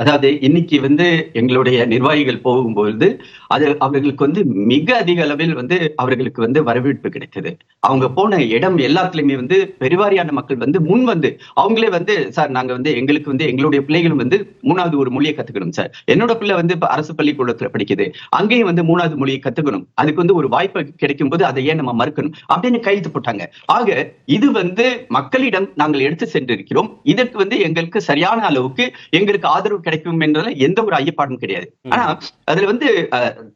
அதாவது இன்னைக்கு எங்களுடைய நிர்வாகிகள் போகும்பொழுது அது அவர்களுக்கு மிக அதிக அளவில் அவர்களுக்கு வரவேற்பு கிடைத்தது. அவங்க போன இடம் எல்லாத்துலயுமே பெருவாரியான மக்கள் முன் அவங்களே சார் நாங்க எங்களுக்கு எங்களுடைய பிள்ளைகளும் 3வது ஒரு மொழியை கத்துக்கணும் சார். என்னோட பிள்ளை இப்ப அரசு பள்ளிக்கூடத்துல படிக்குது, அங்கேயும் 3வது மொழியை கத்துக்கணும், அதுக்கு ஒரு வாய்ப்பு கிடைக்கும் போது அதை ஏன் நம்ம மறுக்கணும் அப்படின்னு கைது போட்டாங்க. ஆக இது மக்களிடம் நாங்கள் எடுத்து சென்றிருக்கிறோம். இதற்கு எங்களுக்கு சரியான அளவுக்கு எங்களுக்கு ஆதரவு கிடைக்கும் என்றால எந்த ஒரு ஐயப்பாடும் கிடையாது. ஆனா அதுல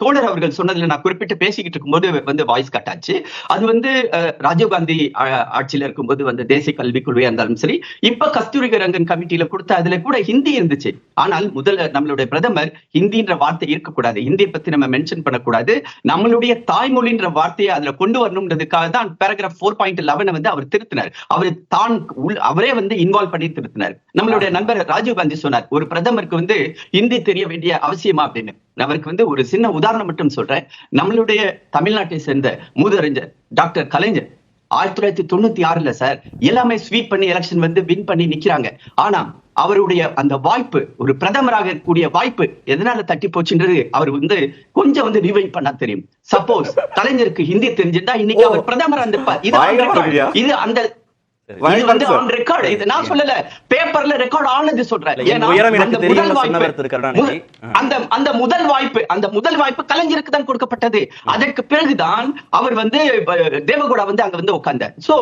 தோழர் அவர்கள் சொன்னதுல நான் குறிப்பிட்டு பேசிக்கிட்டு இருக்கும்போது வாய்ஸ் கட் ஆச்சு. அது ராஜீவ்காந்தி ஆட்சியில இருக்கும்போது தேசிய கல்விக் குழுவையா இருந்தாலும் சரி, இப்ப கஸ்தூரி ரங்கன் கமிட்டியில கொடுத்த அதுல கூட ஹிந்தி இருந்துச்சு. ஆனால் முதல்ல நம்மளுடைய பிரதமர் ஹிந்தின்ற வார்த்தை இருக்கக்கூடாது, ஹிந்தியை பத்தி நம்ம மென்ஷன் பண்ணக்கூடாது, நம்மளுடைய தாய்மொழின்ற வார்த்தையை அதுல கொண்டு வரணும்ன்றதுக்காக தான் பேராகிராஃப் 4.11 அவர் திருத்தினார். அவரே இன்வால்வ் பண்ணி திருத்தினார். நம்மளுடைய நண்பர் ராஜீவ்காந்தி சொன்னார், ஒரு பிரதமருக்கு ஹிந்தி தெரிய வேண்டிய அவசியமா அப்படின்னு. அவருக்கு ஒரு சின்ன உதாரணம் மட்டும் சொல்றேன். நம்மளுடைய தமிழ்நாட்டை சேர்ந்த மூதறிஞர் டாக்டர் கலைஞர் 1996 சார் எல்லாமே ஸ்வீப் பண்ணி எலெக்ஷன் வின் பண்ணி நிக்கிறாங்க. ஆனா அவருடைய அந்த வாய்ப்பு, ஒரு பிரதமராக இருக்கக்கூடிய வாய்ப்பு எதனால தட்டி போச்சுன்றது அவர் கொஞ்சம் ரிவைண்ட் பண்ணா தெரியும். சப்போஸ் கலைஞருக்கு ஹிந்தி தெரிஞ்சிருந்தா இன்னைக்கு அவர் பிரதமரா இருந்திருப்பார். இது அந்த ஆன் ரெக்கார்ட். இது நான் சொல்லல, பேப்பர்ல ரெக்கார்ட் ஆனது சொல்றேன். அந்த முதல் வாய்ப்பு கலைஞருக்கு தான் கொடுக்கப்பட்டது. அதற்கு பிறகுதான் அவர் தேவகவுடா அங்க உட்கார்ந்தார். சோ